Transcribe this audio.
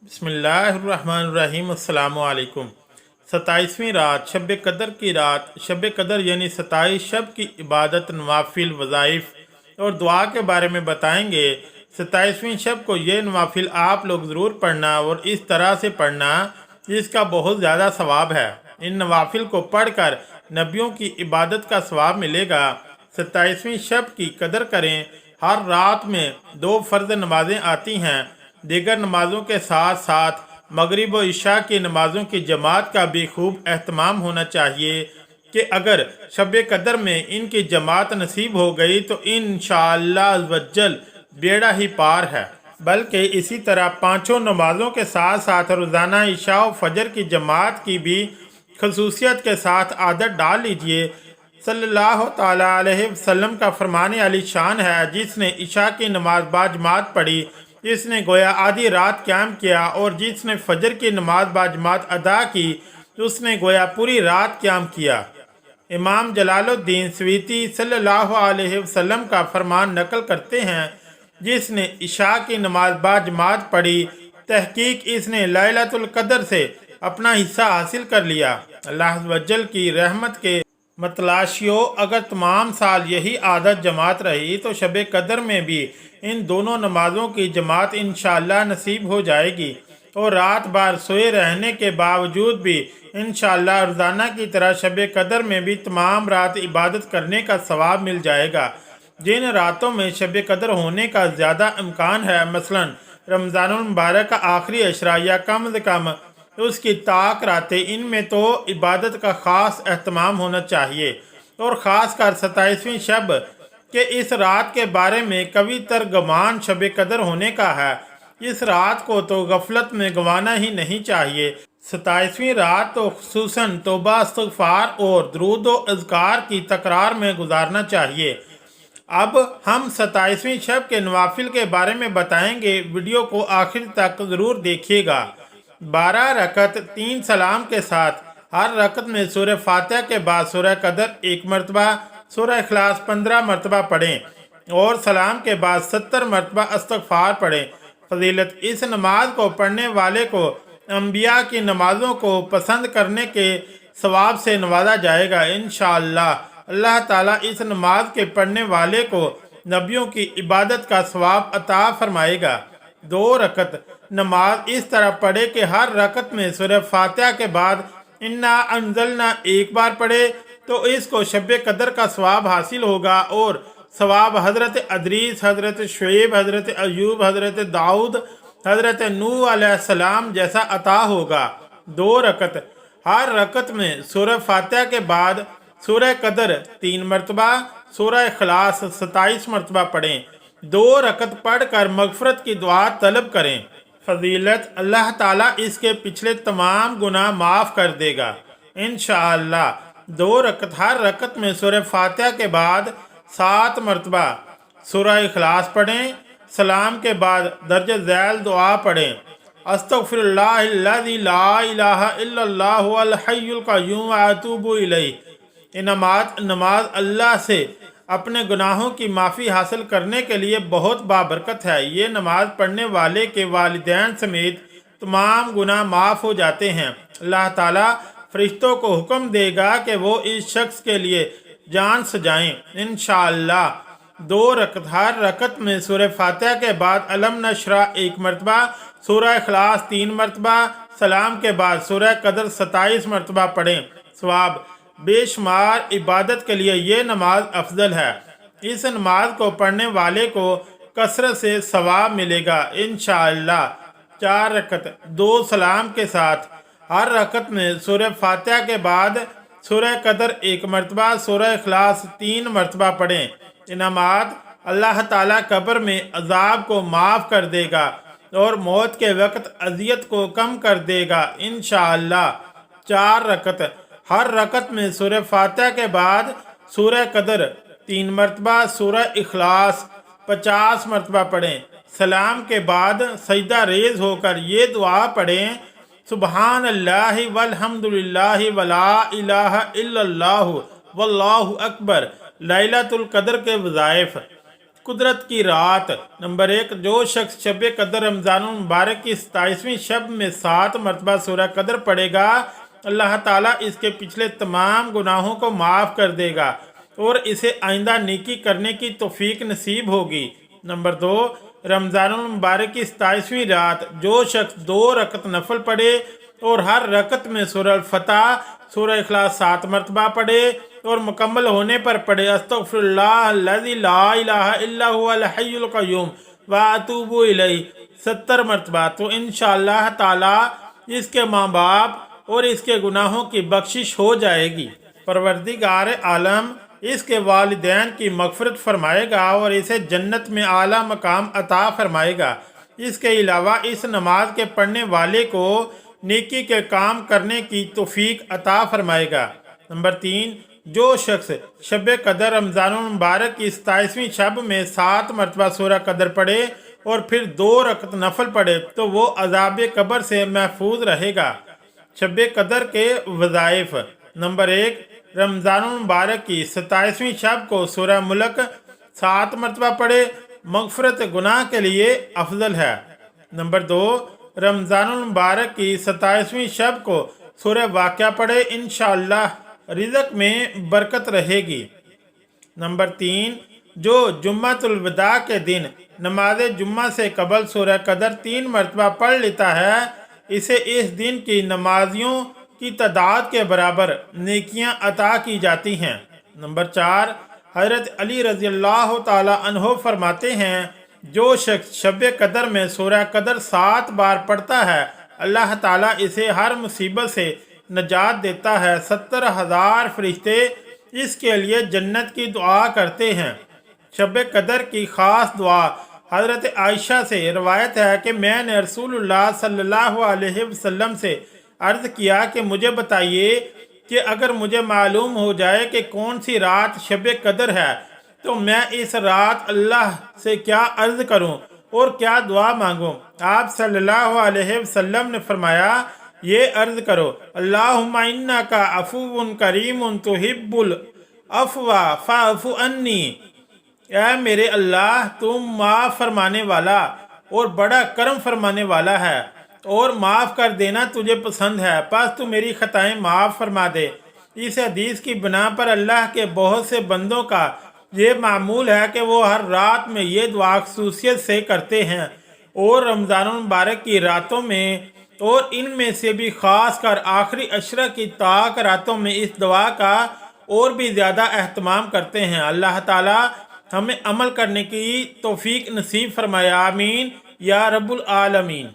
बिस्मिल्लाहिर्रहमानिर्रहीम। अस्सलामु अलैकुम। 27वीं रात शब कदर की रात, शब कदर यानी 27 शब की इबादत, नवाफिल, वज़ाइफ और दुआ के बारे में बताएंगे। 27वीं शब को ये नवाफिल आप लोग ज़रूर पढ़ना और इस तरह से पढ़ना जिसका बहुत ज़्यादा सवाब है। इन नवाफिल को पढ़कर नबियों की इबादत का सवाब मिलेगा। 27वीं शब की कदर करें। हर रात में 2 फ़र्ज़ नमाजें आती हैं। दीगर नमाज़ों के साथ साथ मगरिब व इशा की नमाज़ों की जमात का भी खूब एहतमाम होना चाहिए कि अगर शब कदर में इनकी जमात नसीब हो गई तो इंशाअल्लाह वज्जल बेड़ा ही पार है। बल्कि इसी तरह पाँचों नमाज़ों के साथ साथ रोज़ाना इशा व फजर की जमात की भी खसूसियत के साथ आदत डाल लीजिए। सल्लल्लाहु ताला अलैहि वसल्लम का फरमान अली शान है, जिसने इशा की नमाज बाजमात पढ़ी, जिसने गोया आधी रात क़याम किया और जिसने फजर की नमाज बाजमात अदा की उसने गोया पूरी रात क़याम किया। इमाम जलालुद्दीन स्वीती सल्लल्लाहु अलैहि वसल्लम का फरमान नकल करते हैं, जिसने इशा की नमाज बाजमात पढ़ी, तहकीक इसने लैलतुल कदर से अपना हिस्सा हासिल कर लिया। अल्लाह वज्जल की रहमत के मतलाशियों, अगर तमाम साल यही आदत जमात रही तो शब कदर में भी इन दोनों नमाज़ों की जमात इंशाअल्लाह नसीब हो जाएगी और रात भर सोए रहने के बावजूद भी इंशाअल्लाह रोज़ाना की तरह शब कदर में भी तमाम रात इबादत करने का सवाब मिल जाएगा। जिन रातों में शब कदर होने का ज़्यादा इम्कान है, मसलन रमज़ानुल मुबारक का आखिरी अशरा या कम से कम उसकी ताक रातें, इनमें तो इबादत का ख़ास एहतमाम होना चाहिए। और ख़ास कर 27वीं शब के इस रात के बारे में कभी तरगमान शब कदर होने का है। इस रात को तो गफलत में गंवाना ही नहीं चाहिए। 27वीं रात तो खुसूसन तौबा, इस्तिग़फ़ार और दुरूद व अज़कार की तकरार में गुजारना चाहिए। अब हम 27वीं शब के नवाफिल के बारे में बताएंगे। वीडियो को आखिर तक ज़रूर देखिएगा। 12 रकत 3 सलाम के साथ, हर रकत में सूरह फातिहा के बाद सूरह कदर 1 मरतबा, सूरह इखलास 15 मरतबा पढ़ें और सलाम के बाद 70 मरतबा इस्तिग़फ़ार पढ़ें। फजीलत, इस नमाज को पढ़ने वाले को अंबिया की नमाज़ों को पसंद करने के सवाब से नवाजा जाएगा। इंशाअल्लाह अल्लाह ताला इस नमाज के पढ़ने वाले को नबियों की इबादत का सवाब अता फरमाएगा। 2 रकत नमाज इस तरह पढ़े कि हर रकत में सूरह फातिहा के बाद इन्ना अंज़लना एक बार पढ़े तो इसको शब कदर का सवाब हासिल होगा और सवाब हज़रत अदरीस, हज़रत शुएब, हज़रत अयूब, हज़रत दाऊद, हज़रत नूह अलैहिस्सलाम जैसा अता होगा। 2 रकत, हर रकत में सूरह फातिहा के बाद सूरह कदर 3 मरतबा, सूरह इखलास 27 मरतबा पढ़ें। 2 रकत पढ़कर मगफरत की दुआ तलब करें। फजीलत, अल्लाह ताला इसके पिछले तमाम गुनाह माफ़ कर देगा इंशाअल्लाह। 2 रकत, हर रकत में सूरह फातिहा के बाद 7 मरतबा सूरह इखलास पढ़ें। सलाम के बाद दर्ज ज़ैल दुआ पढ़ें। अस्तग़फिरुल्लाहिल्लज़ी ला इलाहा इल्लल्लाहु अल हय्युल क़य्यूम व अतूबु इलैह। नमाज अल्लाह से अपने गुनाहों की माफ़ी हासिल करने के लिए बहुत बाबरकत है। ये नमाज पढ़ने वाले के वालिदैन समेत तमाम गुनाह माफ़ हो जाते हैं। अल्लाह ताला फरिश्तों को हुक्म देगा कि वो इस शख्स के लिए जान सजाएं इंशाअल्लाह। 2 रकत, हर रकत में सूरह फातिहा के बाद अलम नशरा 1 मरतबा, सूरह इखलास 3 मरतबा, सलाम के बाद सूरह कदर 27 मरतबा पढ़ें। सवाब बेशुमार इबादत के लिए ये नमाज अफजल है। इस नमाज को पढ़ने वाले को कसरत से सवाब मिलेगा इंशाअल्लाह। 4 रकत 2 सलाम के साथ, हर रकत में सूरह फातिहा के बाद सूरह कदर 1 मरतबा, सूरह इखलास 3 मरतबा पढ़ें। ये नमाज अल्लाह ताला कब्र में अजाब को माफ़ कर देगा और मौत के वक्त अजियत को कम कर देगा इंशाअल्लाह। 4 रकत, हर रकत में सूरह फातिहा के बाद सूरह कदर 3 मरतबा, सूरह इखलास 50 मरतबा पढ़ें। सलाम के बाद सजदा रेज होकर ये दुआ पढ़ें, सुबहान अल्लाहि वल्हम्दुलिल्लाहि वला इलाहा इल्लल्लाहु वल्लाहु अकबर। लैलतुल कदर के वज़ाइफ, कुदरत की रात। नंबर 1, जो शख्स शब कदर रमज़ान मुबारक की 27वीं शब में 7 मरतबा सूरह कदर पढ़ेगा, अल्लाह ताला इसके पिछले तमाम गुनाहों को माफ़ कर देगा और इसे आइंदा नेकी करने की तौफीक नसीब होगी। नंबर 2, रमज़ान मुबारक की 27वीं रात जो शख्स 2 रकत नफल पढ़े और हर रकत में सूरह अल-फतह, सूरह इखलास 7 मरतबा पढ़े और मुकम्मल होने पर पढ़े अस्तगफिरुल्लाह अल्लज़ी ला इलाहा इल्ला हुवल हय्युल क़य्यूम व अतूबु इलैहि 70 मरतबा, तो इंशाअल्लाह ताला इसके माँ बाप और इसके गुनाहों की बख्शिश हो जाएगी। परवरदिगार आलम इसके वालिदैन की मग़फ़िरत फरमाएगा और इसे जन्नत में आला मकाम अता फरमाएगा। इसके अलावा इस नमाज के पढ़ने वाले को नेकी के काम करने की तौफीक अता फरमाएगा। नंबर 3, जो शख्स शब कदर रमज़ान मुबारक की 27वीं शब में 7 मरतबा सूरह कदर पढ़े और फिर 2 रकत नफल पढ़े तो वो अज़ाब कब्र से महफूज रहेगा। शब कदर के वज़ाइफ। नंबर 1, रमज़ान मुबारक की 27वीं शब को सूरह मुल्क 7 मरतबा पढ़े, मग़फ़िरत गुनाह के लिए अफजल है। नंबर 2, रमज़ान मुबारक की 27वीं शब को सूरह वाक़िया पढ़े, इंशाअल्लाह रिज़्क़ में बरकत रहेगी। नंबर 3, जो जुम्मतुल विदा के दिन नमाज जुम्मा से कबल सूरह कदर 3 मरतबा पढ़ लेता है, इसे इस दिन की नमाजियों की तादाद के बराबर नेकियां अता की जाती हैं। नंबर 4, हज़रत अली रज़ी अल्लाह ताला अन्हो फरमाते हैं, जो शख्स शब कदर में सूरह कदर 7 बार पढ़ता है, अल्लाह ताला इसे हर मुसीबत से नजात देता है। 70,000 फरिश्ते इसके लिए जन्नत की दुआ करते हैं। शब कदर की ख़ास दुआ। हज़रत आयशा से रवायत है कि मैंने रसूलुल्लाह सल्लल्लाहु अलैहि वसल्लम से अर्ज़ किया कि मुझे बताइए कि अगर मुझे मालूम हो जाए कि कौन सी रात शब कदर है तो मैं इस रात अल्लाह से क्या अर्ज़ करूं और क्या दुआ मांगूं। आप सल्लल्लाहु अलैहि वसल्लम ने फरमाया, ये अर्ज़ करो, अल्लाहुम्मा इन्नका अफ़ुव्वुन करीमुन तुहिब्बुल अफ़्वा फ़अफ़ु अन्नी। ऐ मेरे अल्लाह, तुम माफ़ फरमाने वाला और बड़ा करम फरमाने वाला है और माफ़ कर देना तुझे पसंद है, बस तू मेरी ख़ताएँ माफ़ फरमा दे। इस हदीस की बिना पर अल्लाह के बहुत से बंदों का ये मामूल है कि वो हर रात में ये दुआ ख़ुसूसियत से करते हैं और रमज़ान मुबारक की रातों में और इनमें से भी ख़ास कर आखिरी अशरा की ताक रातों में इस दुआ का और भी ज़्यादा अहतमाम करते हैं। अल्लाह ताला हमें अमल करने की तौफीक नसीब फरमाया। आमीन या रब्बुल आलमीन।